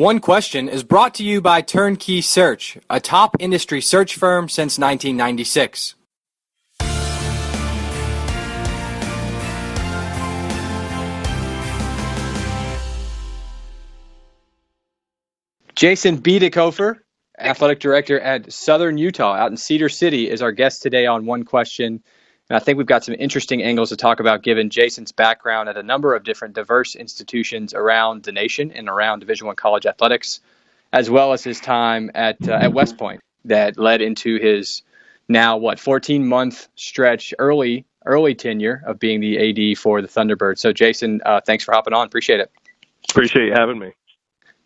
One Question is brought to you by Turnkey Search, a top industry search firm since 1996. Jason Butikofer, Athletic Director at Southern Utah out in Cedar City, is our guest today on One Question. And I think we've got some interesting angles to talk about given Jason's background at a number of different diverse institutions around the nation and around Division I college athletics, as well as his time at West Point that led into his now, 14-month stretch, early tenure of being the AD for the Thunderbirds. So, Jason, thanks for hopping on. Appreciate it. Appreciate you having me.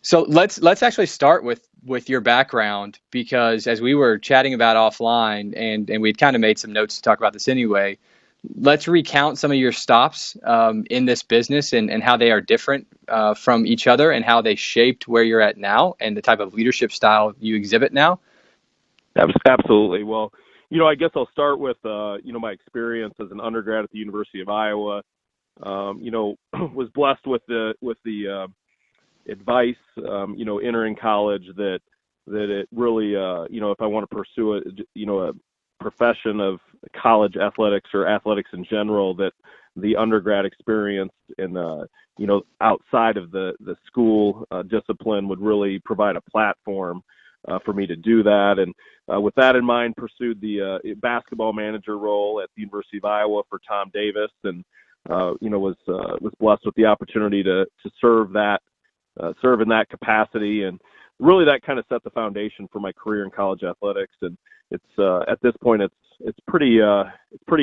So let's actually start with your background, because as we were chatting about offline, and we'd kind of made some notes to talk about this anyway, let's recount some of your stops in this business and how they are different from each other and how they shaped where you're at now and the type of leadership style you exhibit now. Absolutely. Well, I guess I'll start with, my experience as an undergrad at the University of Iowa. Was blessed with the advice, entering college that it really, if I want to pursue a profession of college athletics or athletics in general, that the undergrad experience and, outside of the school discipline would really provide a platform for me to do that. And with that in mind, pursued the basketball manager role at the University of Iowa for Tom Davis, and, was blessed with the opportunity to serve in that capacity, and really that kind of set the foundation for my career in college athletics. And it's at this point it's pretty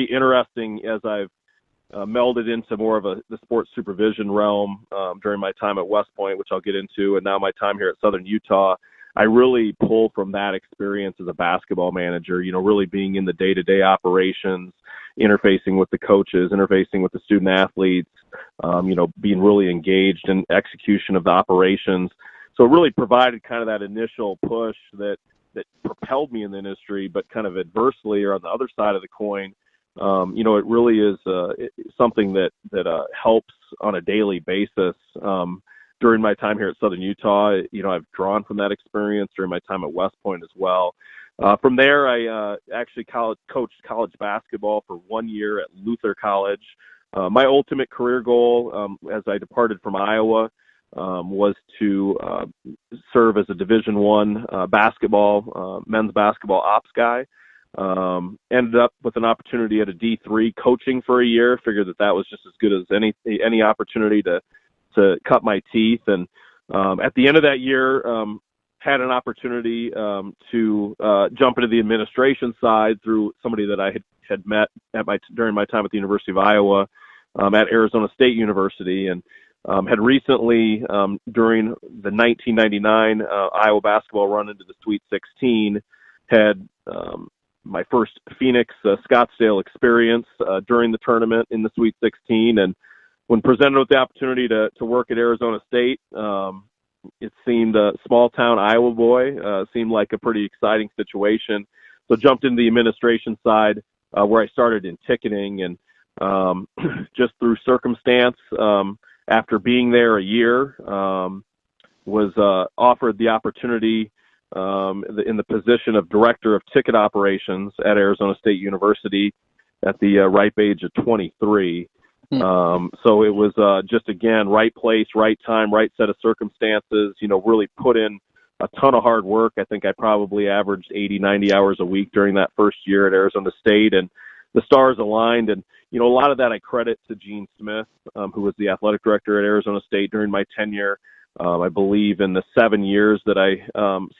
interesting as I've melded into more of the sports supervision realm during my time at West Point, which I'll get into, and now my time here at Southern Utah. I really pull from that experience as a basketball manager, really being in the day-to-day operations, interfacing with the coaches, interfacing with the student athletes, being really engaged in execution of the operations. So it really provided kind of that initial push that propelled me in the industry, but kind of adversely, or on the other side of the coin, it really is something that helps on a daily basis. During my time here at Southern Utah, I've drawn from that experience during my time at West Point as well. From there, I actually coached college basketball for 1 year at Luther College. My ultimate career goal, as I departed from Iowa, was to serve as a Division I men's basketball ops guy. Ended up with an opportunity at a D3 coaching for a year. Figured that was just as good as any opportunity to cut my teeth. And at the end of that year, had an opportunity to jump into the administration side through somebody that I had met during my time at the University of Iowa at Arizona State University, and had recently, during the 1999 Iowa basketball run into the Sweet 16, had my first Phoenix Scottsdale experience during the tournament in the Sweet 16, and when presented with the opportunity to work at Arizona State, it seemed a small town Iowa boy, seemed like a pretty exciting situation. So jumped into the administration side, where I started in ticketing, and just through circumstance, after being there a year, was offered the opportunity in the position of director of ticket operations at Arizona State University at the ripe age of 23. So it was just, again, right place, right time, right set of circumstances, really put in a ton of hard work. I think I probably averaged 80, 90 hours a week during that first year at Arizona State, and the stars aligned. And, a lot of that I credit to Gene Smith, who was the athletic director at Arizona State during my tenure. I believe in the 7 years that I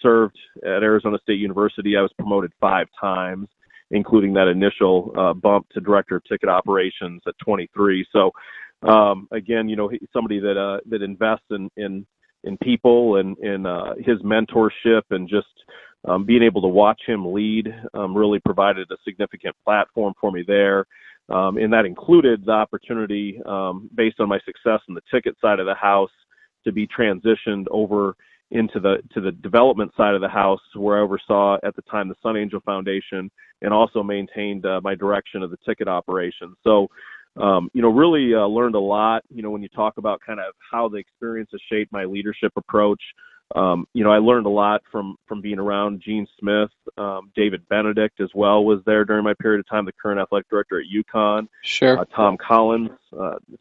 served at Arizona State University, I was promoted 5 times, including that initial bump to director of ticket operations at 23. So, again, he's somebody that invests in people, and in his mentorship, and just being able to watch him lead really provided a significant platform for me there. And that included the opportunity, based on my success in the ticket side of the house, to be transitioned over into the development side of the house, where I oversaw at the time the Sun Angel Foundation, and also maintained my direction of the ticket operation. So, really learned a lot, when you talk about kind of how the experience has shaped my leadership approach. I learned a lot from being around Gene Smith. David Benedict as well was there during my period of time, the current athletic director at UConn. Sure. Tom Collins,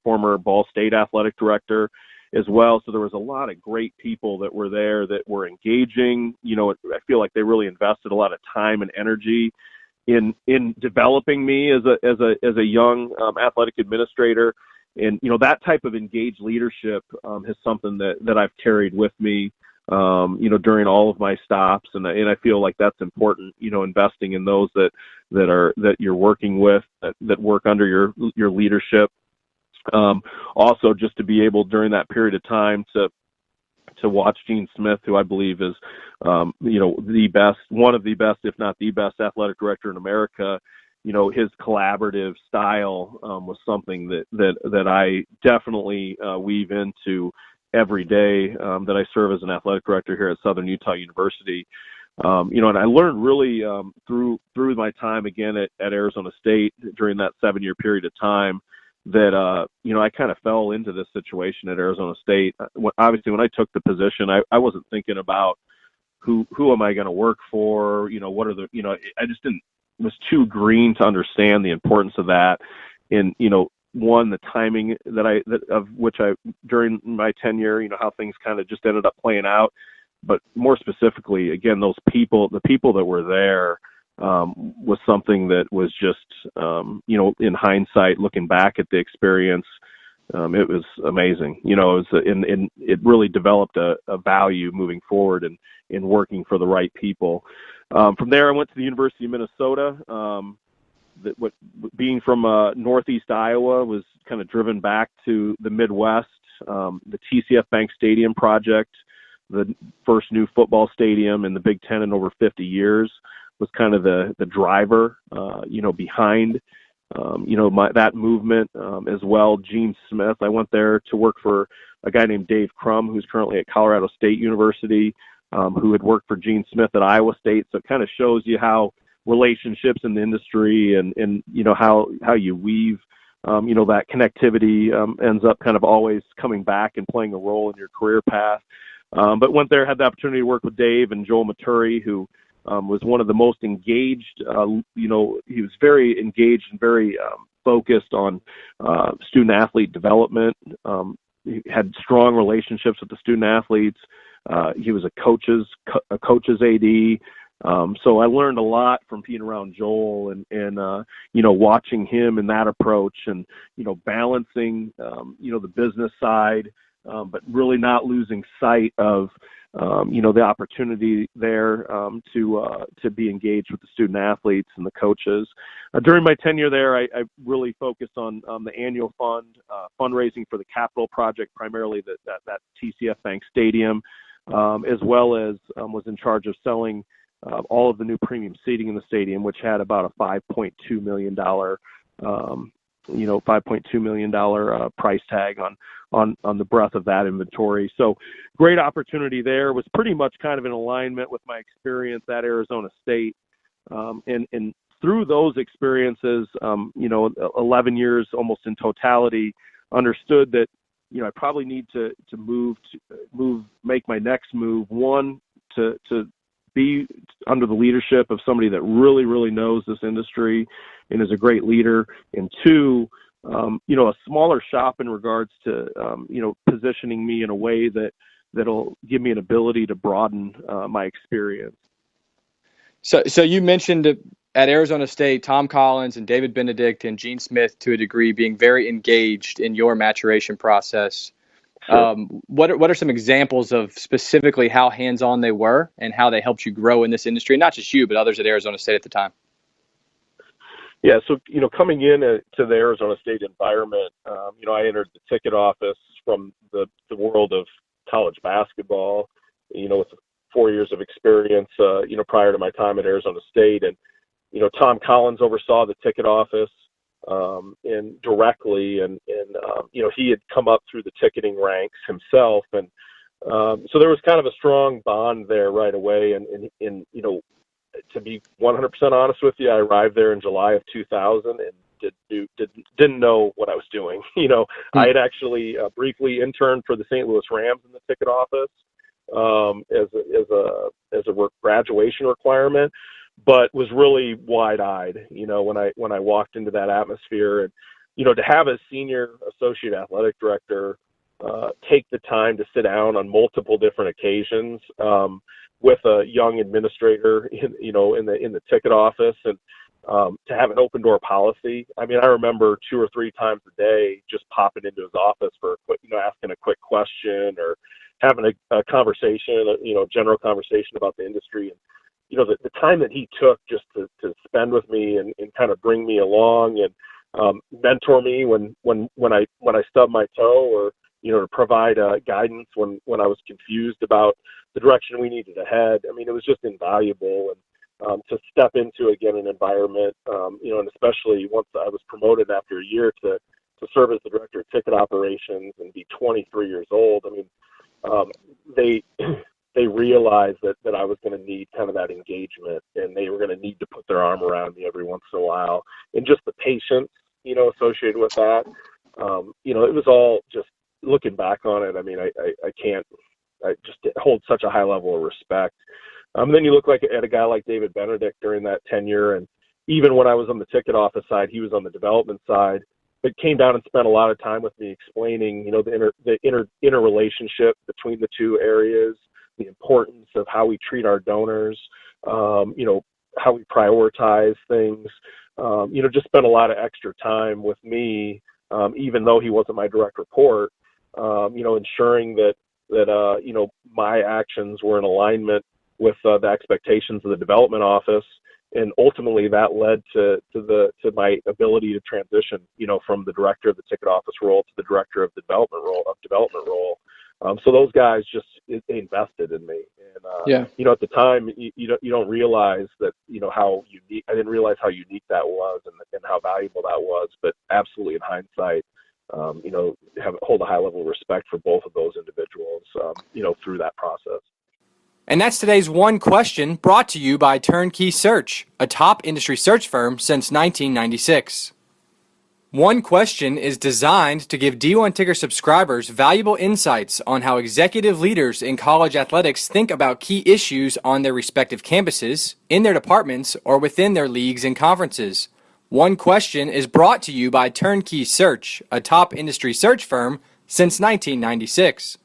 former Ball State athletic director as well. So there was a lot of great people that were there that were engaging. I feel like they really invested a lot of time and energy in developing me as a young athletic administrator. And, that type of engaged leadership is something that I've carried with me, during all of my stops. And I feel like that's important, investing in those that you're working with, that work under your leadership. Also, just to be able during that period of time to watch Gene Smith, who I believe is, the best, one of the best, if not the best athletic director in America. His collaborative style was something that I definitely weave into every day that I serve as an athletic director here at Southern Utah University. And I learned really through my time again at Arizona State during that 7-year period of time that, I kind of fell into this situation at Arizona State. Obviously, when I took the position, I wasn't thinking about who am I going to work for? What are I just was too green to understand the importance of that. And, one, the timing during my tenure, how things kind of just ended up playing out. But more specifically, again, the people that were there, was something that was just, in hindsight, looking back at the experience, it was amazing. It really developed a value moving forward in working for the right people. From there, I went to the University of Minnesota. Being from Northeast Iowa was kind of driven back to the Midwest. The TCF Bank Stadium project, the first new football stadium in the Big Ten in over 50 years, was kind of the driver, behind, that movement as well. Gene Smith, I went there to work for a guy named Dave Crum, who's currently at Colorado State University, who had worked for Gene Smith at Iowa State. So it kind of shows you how relationships in the industry and how you weave, that connectivity ends up kind of always coming back and playing a role in your career path. But went there, had the opportunity to work with Dave and Joel Maturi, who was one of the most engaged. He was very engaged and very focused on student athlete development. He had strong relationships with the student athletes. He was a coach's AD. So I learned a lot from being around Joel and watching him in that approach and, balancing, the business side, but really not losing sight of, the opportunity there to be engaged with the student athletes and the coaches. During my tenure there, I really focused on the annual fundraising for the capital project, primarily that TCF Bank Stadium, as well as was in charge of selling all of the new premium seating in the stadium, which had about a $5.2 million price tag on the breadth of that inventory. So great opportunity there. Was pretty much kind of in alignment with my experience at Arizona State. And through those experiences, 11 years almost in totality, understood that, I probably need to make my next move. One, to be under the leadership of somebody that really, really knows this industry and is a great leader. And two, a smaller shop in regards to, positioning me in a way that'll give me an ability to broaden my experience. So you mentioned at Arizona State, Tom Collins and David Benedict and Gene Smith, to a degree, being very engaged in your maturation process. Sure. What are some examples of specifically how hands-on they were and how they helped you grow in this industry? Not just you, but others at Arizona State at the time. Yeah, so, coming in to the Arizona State environment, I entered the ticket office from the world of college basketball, with 4 years of experience, prior to my time at Arizona State. And, Tom Collins oversaw the ticket office and directly, and he had come up through the ticketing ranks himself. And so there was kind of a strong bond there right away. And to be 100% honest with you, I arrived there in July of 2000 and didn't know what I was doing. I had actually briefly interned for the St. Louis Rams in the ticket office. as a graduation requirement, but was really wide-eyed, when I walked into that atmosphere. And to have a senior associate athletic director take the time to sit down on multiple different occasions with a young administrator in the ticket office, and to have an open door policy. I mean, I remember 2 or 3 times a day just popping into his office for a quick, asking a quick question or having a conversation, general conversation about the industry. And the time that he took just to spend with me and kind of bring me along and mentor me when I stubbed my toe, or to provide guidance when I was confused about the direction we needed to head. I mean, it was just invaluable. And to step into, again, an environment, and especially once I was promoted after a year to serve as the director of ticket operations and be 23 years old. I mean, they realized that I was going to need kind of that engagement, and they were going to need to put their arm around me every once in a while, and just the patience, associated with that. It was all just, looking back on it, I mean, I just hold such a high level of respect. Then you look at a guy like David Benedict during that tenure, and even when I was on the ticket office side, he was on the development side, but came down and spent a lot of time with me explaining, the interrelationship between the two areas, the importance of how we treat our donors, how we prioritize things, just spent a lot of extra time with me, even though he wasn't my direct report, ensuring that my actions were in alignment with the expectations of the development office. And ultimately that led to my ability to transition, from the director of the ticket office role to the director of the development role. So those guys they invested in me. And, at the time, you don't realize that, how unique, I didn't realize how unique that was and how valuable that was, but absolutely in hindsight, hold a high level of respect for both of those individuals, through that process. And that's today's One Question, brought to you by Turnkey Search, a top industry search firm since 1996. One Question is designed to give D1 Ticker subscribers valuable insights on how executive leaders in college athletics think about key issues on their respective campuses, in their departments, or within their leagues and conferences. One Question is brought to you by Turnkey Search, a top industry search firm since 1996.